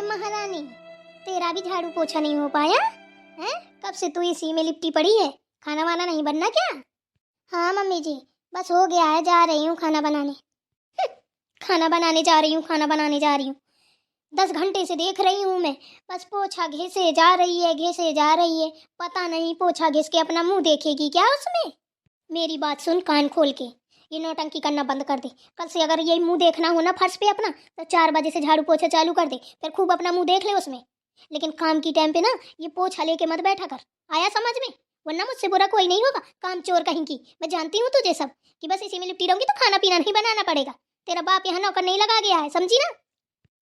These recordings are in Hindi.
महारानी, तेरा भी झाड़ू पोछा नहीं हो पाया है? कब से तू इसी में लिपटी पड़ी है? खाना वाना नहीं बनना क्या? हाँ मम्मी जी, बस हो गया है, जा रही हूँ खाना बनाने। खाना बनाने जा रही हूँ, खाना बनाने जा रही हूँ। 10 घंटे से देख रही हूँ मैं, बस पोछा घिसे जा रही है, घिसे जा रही है। पता नहीं पोछा घिस के अपना मुंह देखेगी क्या उसमें? मेरी बात सुन कान खोल के, ये नौटंकी करना बंद कर दे। कल से अगर ये मुंह देखना हो ना फर्श पे अपना, तो 4 बजे से झाड़ू पोछा चालू कर दे, फिर खूब अपना मुंह देख ले उसमें। लेकिन काम की टाइम पे ना ये पोछा लेके मत बैठा कर, आया समझ में? वरना मुझसे बुरा कोई नहीं होगा, काम चोर कहीं की। मैं जानती हूँ तुझे सब, कि बस इसी में लिपटी रहूंगी तो खाना पीना नहीं बनाना पड़ेगा। तेरा बाप यहाँ नौकर नहीं लगा गया है, समझी ना?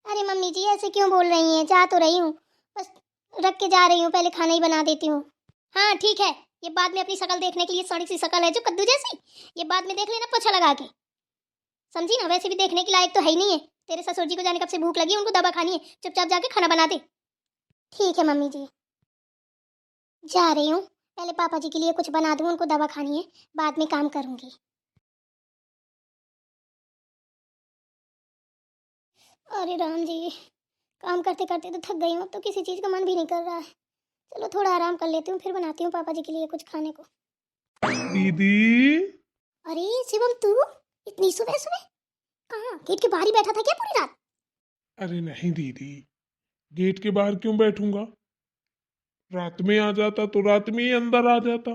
अरे मम्मी जी ऐसे क्यों बोल रही हैं? जा तो रही हूँ, बस रख के जा रही हूँ, पहले खाना ही बना देती हूँ। हाँ ठीक है, ये बाद में अपनी शक्ल देखने के लिए, सड़ी सी शक्ल है जो कद्दू जैसी, ये बाद में देख लेना पोछा लगा के, समझी ना? वैसे भी देखने के लायक तो है ही नहीं है। तेरे ससुर जी को जाने कब से भूख लगी है, उनको दवा खानी है, चुपचाप जाके खाना बना दे। ठीक है मम्मी जी, जा रही हूँ। पहले पापा जी के लिए कुछ बना दूँ, उनको दवा खानी है, बाद में काम करूँगी। अरे राम जी, काम करते करते तो थक गई हूँ, तो किसी चीज़ का मन भी नहीं कर रहा है। चलो थोड़ा आराम कर लेती हूँ, फिर बनाती हूँ पापा जी के लिए कुछ खाने को। दीदी। अरे शिवम, तू इतनी सुबह सुबह कहाँ? गेट के बाहर ही बैठा था क्या पूरी रात? अरे नहीं दीदी, गेट के बाहर क्यों बैठूंगा? रात में आ जाता तो रात में ही अंदर आ जाता।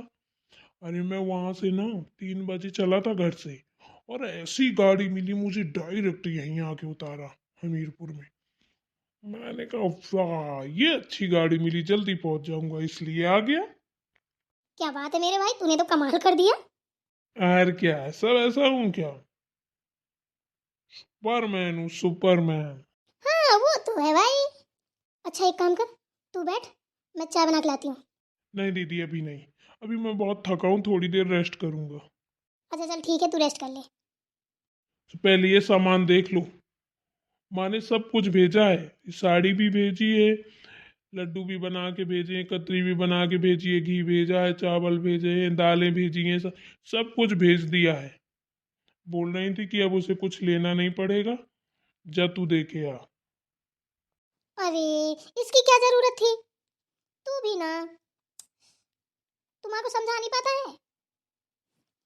अरे मैं वहां से ना 3 बजे चला था घर से, और ऐसी गाड़ी मिली मुझे, डायरेक्ट यहीं आके उतारा हमीरपुर में। मैंने कहा वाह, ये अच्छी गाड़ी मिली, जल्दी पहुंच जाऊंगा, इसलिए आ गया। क्या बात है मेरे भाई, तूने तो कमाल कर दिया। और क्या, सब ऐसा हूँ क्या? सुपरमैन हूँ, सुपरमैन। हाँ वो तो है भाई। अच्छा एक काम कर, तू बैठ, मैं चाय बना के लाती हूँ। नहीं दीदी, अभी नहीं। अभी मैं बहुत थका हूँ, थोड़ी देर रेस्ट करूंगा। अच्छा चल ठीक है, तू रेस्ट कर ले। तो पहले ये सामान देख लो। माँ ने सब कुछ भेजा है, साड़ी भी भेजी है, लड्डू भी बना के भेजे हैं, कतरी भी बना के भेजी है, घी भेजा है, चावल भेजे हैं, दालें भेजी हैं, सब कुछ भेज दिया है। बोल रही थी कि अब उसे कुछ लेना नहीं पड़ेगा, जा तू दे के आ। अरे इसकी क्या जरूरत थी? तू भी ना, तू माँ को समझा नहीं पाता है,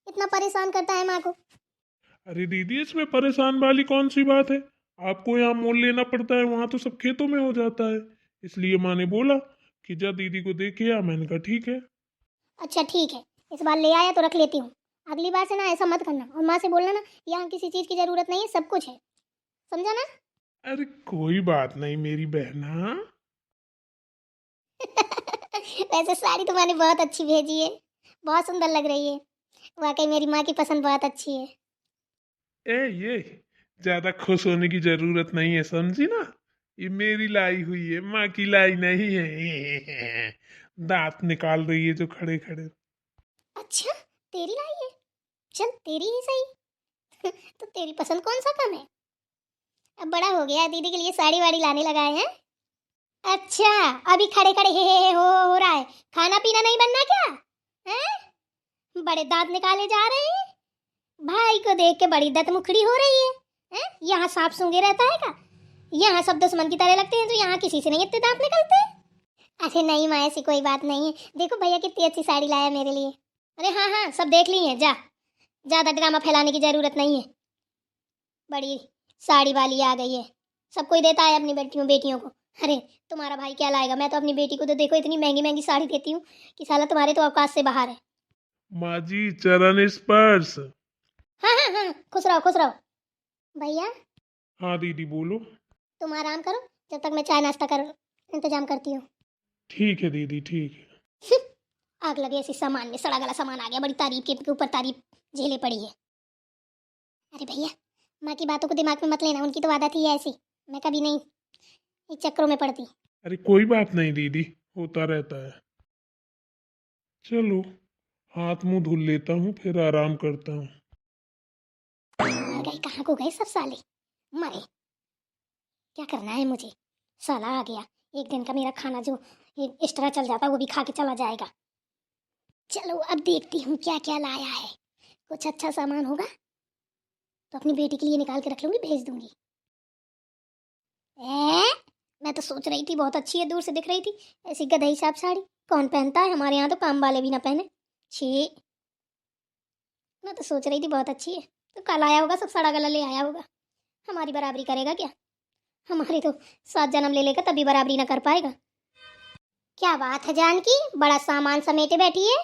इतना परेशान करता है माँ को। अरे दीदी, इसमें परेशान वाली कौन सी बात है? आपको यहाँ मोल लेना पड़ता है, वहां तो सब खेतों में हो जाता है। इसलिए माँ ने बोला कि जा दीदी को दे के आ। मैंने कहा ठीक है। अच्छा ठीक है, इस बार ले आया तो रख लेती हूँ। अगली बार से ना ऐसा मत करना, और माँ से बोलना ना यहाँ किसी चीज़ की जरूरत नहीं है, सब कुछ है, समझा ना? अरे कोई बात नहीं मेरी बहना। वैसे साड़ी तुम्हारी बहुत अच्छी भेजी है, बहुत सुंदर लग रही है। वाकई मेरी माँ की पसंद बहुत अच्छी है। ये ज्यादा खुश होने की जरूरत नहीं है, समझी ना? ये मेरी लाई हुई है, माँ की लाई नहीं है। दांत निकाल रही है जो खड़े खड़े। अच्छा तेरी लाई है, चल तेरी ही सही। तो तेरी पसंद कौन सा कम है? अब बड़ा हो गया, दीदी के लिए साड़ी वाड़ी लाने लगा है? अच्छा, अभी खड़े खड़े हे हो रहा है, खाना पीना नहीं बनना क्या? हैं? बड़े दांत निकाले जा रहे हैं, भाई को देख के बड़ी दतमुखड़ी हो रही है। हैं? यहाँ सांप सूंघे रहता है का? यहाँ सब दुश्मन की तरह लगते हैं, तो यहाँ किसी से नहीं इतने दांत निकलते। अरे नहीं माँ, ऐसी कोई बात नहीं है, देखो भैया कितनी अच्छी साड़ी लाया मेरे लिए। अरे हाँ हाँ सब देख ली है, जा, ज्यादा ड्रामा फैलाने की जरूरत नहीं है। बड़ी साड़ी वाली आ गई है, सब कोई देता है अपनी बेटियों बेटियों को। अरे तुम्हारा भाई क्या लाएगा? मैं तो अपनी बेटी को तो देखो इतनी महंगी महंगी साड़ी देती हूँ कि साला तुम्हारे तो औकात से बाहर है। माँ जी, चरण स्पर्श। हाँ हाँ हाँ, खुश रहो खुश रहो। भैया हाँ दीदी बोलो। तुम आराम करो, जब तक मैं चाय नाश्ता कर इंतजाम करती हूँ। ठीक है दीदी, ठीक है। आग लगे ऐसी सामान में, सड़ा गला सामान आ गया, बड़ी तारीफ के ऊपर तारीफ झेले पड़ी है। अरे भैया, माँ की बातों को दिमाग में मत लेना, उनकी तो आदत ही है ऐसी, मैं कभी नहीं इन चक्करों में पड़ती। अरे कोई बात नहीं दीदी, होता रहता है। चलो, हाथ मुंह धुल लेता हूँ, फिर आराम करता हूँ। मर गए, कहाँ को गए सब साले, मरे। क्या करना है मुझे, साला आ गया, एक दिन का मेरा खाना जो एक्स्ट्रा चल जाता वो भी खा के चला जाएगा। चलो अब देखती हूँ क्या क्या लाया है, कुछ अच्छा सामान होगा तो अपनी बेटी के लिए निकाल के रख लूंगी, भेज दूंगी। ए, मैं तो सोच रही थी बहुत अच्छी है, दूर से दिख रही थी ऐसी गधई साफ साड़ी। कौन पहनता है, हमारे यहाँ तो काम वाले भी ना पहने। छी, मैं तो सोच रही थी बहुत अच्छी है। तो कल आया होगा, सब सड़ा गला ले आया होगा। हमारी बराबरी करेगा क्या? हमारी तो 7 जन्म ले लेगा तभी बराबरी ना कर पाएगा। क्या बात है जानकी, बड़ा सामान समेटे बैठी है।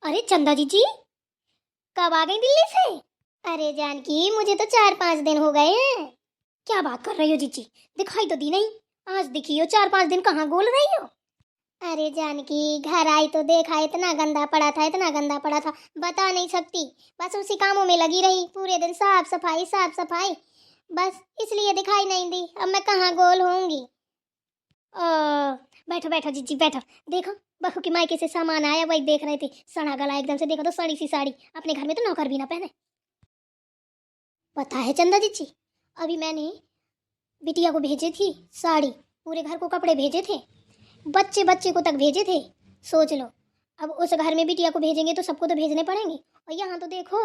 अरे चंदा जी कब आ गई दिल्ली से? अरे जानकी, मुझे तो 4-5 दिन हो गए हैं। क्या बात कर रही हो जीजी, दिखाई तो दी नहीं। आज दिखी हो, 4-5 दिन कहाँ गोल रही हो? अरे जानकी, घर आई तो देखा इतना गंदा पड़ा था, इतना गंदा पड़ा था, बता नहीं सकती। बस उसी कामों में लगी रही पूरे दिन, साफ सफाई साफ सफाई, बस इसलिए दिखाई नहीं दी। अब मैं कहाँ गोल होंगी। बैठो बैठो जीजी बैठो। देखो बहू की मायके से सामान आया, वही देख रहे थे। सड़ा गला एकदम से, देखो तो सड़ी सी साड़ी। अपने घर में तो नौकर भी ना पहने। पता है चंदा जीजी, अभी मैंने बिटिया को भेजी थी साड़ी, पूरे घर को कपड़े भेजे थे, बच्चे बच्चे को तक भेजे थे। सोच लो, अब उस घर में बिटिया को भेजेंगे तो सबको तो भेजने पड़ेंगे। और यहाँ तो देखो,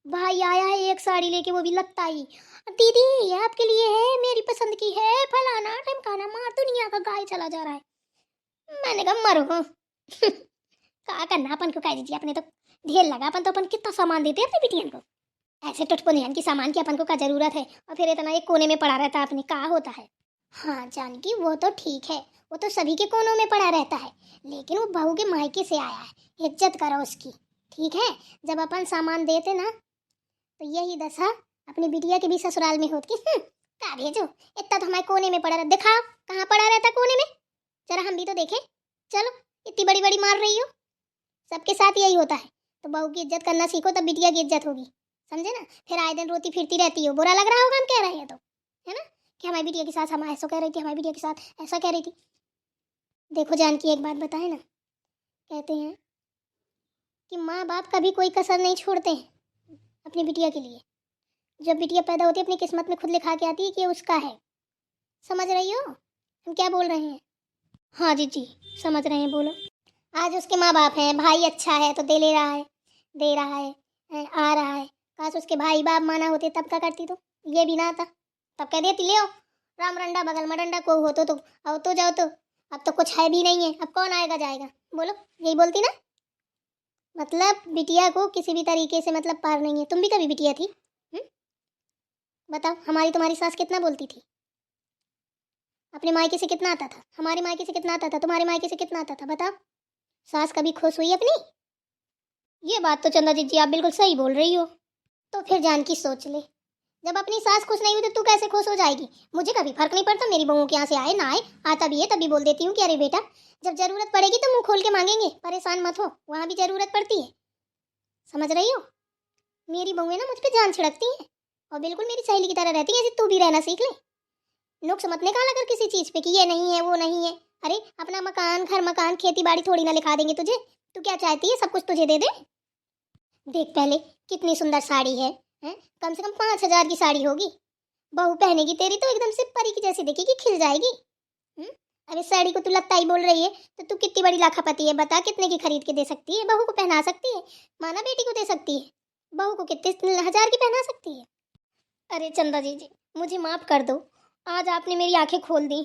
भाई आया है एक साड़ी लेके, वो भी लगता ही, दीदी ये आपके लिए है, मेरी पसंद की है, फलाना ढमकाना, मार दुनिया का गाय चला जा रहा है। मैंने कहा मरो क्या करना, अपन को कह दीजिए, अपने तो ढेर लगा। अपन तो अपन कितना सामान देते हैं अपनी बिटिया को, ऐसे टुटपुनियन की सामान की अपन को क्या जरूरत है? और फिर इतना एक कोने में पड़ा रहता है, अपने कहा होता है। हाँ जानकी, वो तो ठीक है, वो तो सभी के कोनों में पड़ा रहता है, लेकिन वो बहू के मायके से आया है, इज्जत करो उसकी, ठीक है? जब अपन सामान देते ना, तो यही दशा अपनी बिटिया के भी ससुराल में होती। का भेजो, इतना तो हमारे कोने में पड़ा रहता। दिखाओ कहाँ पड़ा रहता कोने में, जरा हम भी तो देखें। चलो, इतनी बड़ी बड़ी मार रही हो, सबके साथ यही होता है। तो बहू की इज्जत करना सीखो, तब बिटिया की इज्जत होगी, समझे ना? फिर आए दिन रोती फिरती रहती हो, बुरा लग रहा होगा हम कह रहे हैं तो, है ना? कि हमारी बिटिया के साथ हम ऐसा कह रही थी, हमारी बिटिया के साथ ऐसा कह रही थी। देखो जानकी, एक बात बताए ना, कहते हैं कि माँ बाप कभी कोई कसर नहीं छोड़ते हैं अपनी बिटिया के लिए। जब बिटिया पैदा होती है, अपनी किस्मत में खुद लिखा के आती है कि उसका है। समझ रही हो हम क्या बोल रहे हैं? हाँ जी जी, समझ रहे हैं, बोलो। आज उसके माँ बाप हैं, भाई अच्छा है तो दे ले रहा है, दे रहा है, आ रहा है। काश उसके भाई बाप माना होते तब क्या करती? तो ये भी ना आता, तब कह देती ले आओ राम रंडा बगल में डंडा, को हो तो आओ तो जाओ। तो अब तो कुछ है भी नहीं है, अब कौन आएगा जाएगा, बोलो? यही बोलती ना। मतलब बिटिया को किसी भी तरीके से मतलब पार नहीं है। तुम भी कभी बिटिया थी? बताओ, हमारी तुम्हारी सास कितना बोलती थी, अपने मायके से कितना आता था, हमारे मायके से कितना आता था, तुम्हारे मायके से कितना आता था, बताओ? सास कभी खुश हुई अपनी? ये बात तो चंदा जी आप बिल्कुल सही बोल रही हो। तो फिर जानकी सोच ले, जब अपनी सास खुश नहीं हुई तो तू कैसे खुश हो जाएगी? मुझे कभी फर्क नहीं पड़ता मेरी बहू के यहाँ से आए ना आए, आता भी है तभी बोल देती हूँ कि अरे बेटा, जब जरूरत पड़ेगी तो मुंह खोल के मांगेंगे, परेशान मत हो, वहाँ भी जरूरत पड़ती है। समझ रही हो? मेरी बहू है ना, मुझ पर जान छिड़कती है और बिल्कुल मेरी सहेली की तरह रहती है। ऐसे तू भी रहना सीख ले, नुक्स मत निकाला कर किसी चीज पे कि ये नहीं है वो नहीं है। अरे अपना मकान, घर मकान, खेती बाड़ी थोड़ी ना लिखा देंगे तुझे। तू क्या चाहती है सब कुछ तुझे दे दे? देख पहले कितनी सुंदर साड़ी है, हैं? कम से कम 5,000 की साड़ी होगी। बहू पहनेगी तेरी तो एकदम से परी की जैसी दिखेगी, खिल जाएगी। अरे साड़ी को तू लगता ही बोल रही है, तो तू कितनी बड़ी लाखापति है, बता कितने की खरीद के दे सकती है? बहू को पहना सकती है, माना बेटी को दे सकती है, बहू को कितने हजार की पहना सकती है? अरे चंदा जी मुझे माफ कर दो, आज आपने मेरी आंखें खोल दी।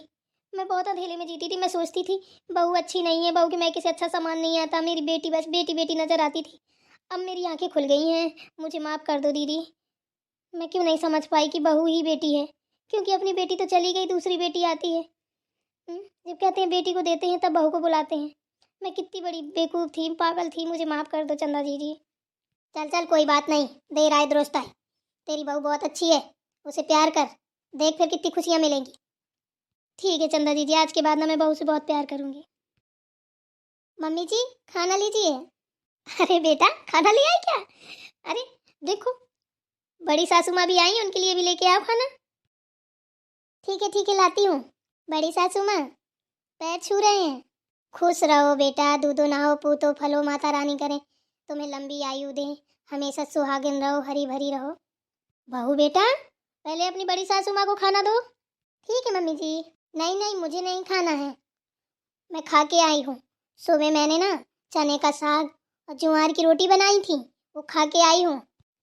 मैं बहुत अंधेरे में जीती थी, मैं सोचती थी बहू अच्छी नहीं है, बहू के मायके से अच्छा सामान नहीं आता, मेरी बेटी बस बेटी बेटी नजर आती थी। अब मेरी आंखें खुल गई हैं, मुझे माफ़ कर दो दीदी। मैं क्यों नहीं समझ पाई कि बहू ही बेटी है, क्योंकि अपनी बेटी तो चली गई, दूसरी बेटी आती है। जब कहते हैं बेटी को देते हैं तब बहू को बुलाते हैं। मैं कितनी बड़ी बेवकूफ़ थी, पागल थी, मुझे माफ़ कर दो चंदा जी। चल चल कोई बात नहीं, देर आए दुरुस्त आए। तेरी बहू बहुत अच्छी है, उसे प्यार कर, देख फिर कितनी खुशियाँ मिलेंगी। ठीक है चंदा जी, आज के बाद ना मैं बहू से बहुत प्यार करूँगी। मम्मी जी खाना लीजिए। अरे बेटा खाना ले आई क्या? अरे देखो बड़ी सासू माँ भी आई, उनके लिए भी लेके आओ खाना। ठीक है लाती हूँ। बड़ी सासू माँ पैर छू रहे हैं। खुश रहो बेटा, दूधो नहाओ पूतो फलो, माता रानी करे तुम्हें लंबी आयु दे, हमेशा सुहागिन रहो, हरी भरी रहो। बहू बेटा पहले अपनी बड़ी सासू माँ को खाना दो। ठीक है मम्मी जी। नहीं नहीं मुझे नहीं खाना है, मैं खा के आई हूँ। सुबह मैंने ना चने का साग और ज्वार की रोटी बनाई थी, वो खा के आई हूँ।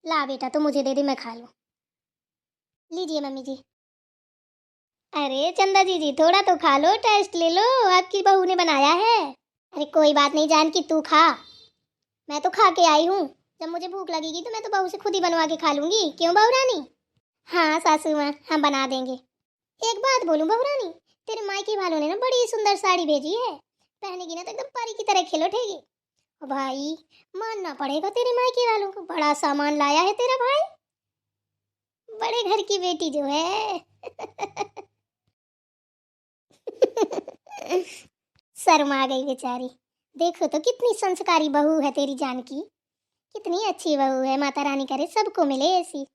ला बेटा तो मुझे दे दे, मैं खा लूँ। लीजिए मम्मी जी। अरे चंदा जी थोड़ा तो खा लो, टेस्ट ले लो, आपकी बहू ने बनाया है। अरे कोई बात नहीं जानकी, तू खा, मैं तो खा के आई हूँ। जब मुझे भूख लगेगी तो मैं तो बहू से खुद ही बनवा के खा लूंगी, क्यों बहू रानी? हाँ सासू माँ, हम बना देंगे। एक बात बोलूं बहू रानी, तेरे मायके वालों ने ना बड़ी सुंदर साड़ी भेजी है, पहनेगी ना तो एकदम परी की तरह खिल उठेगी। ओ भाई, मानना पड़ेगा तेरे मायके वालों को, बड़ा सामान लाया है तेरा भाई, बड़े घर की बेटी जो है। शर्मा गई बेचारी। देखो तो कितनी संस्कारी बहू है तेरी जानकी, कितनी अच्छी बहू है, माता रानी करे सबको मिले ऐसी।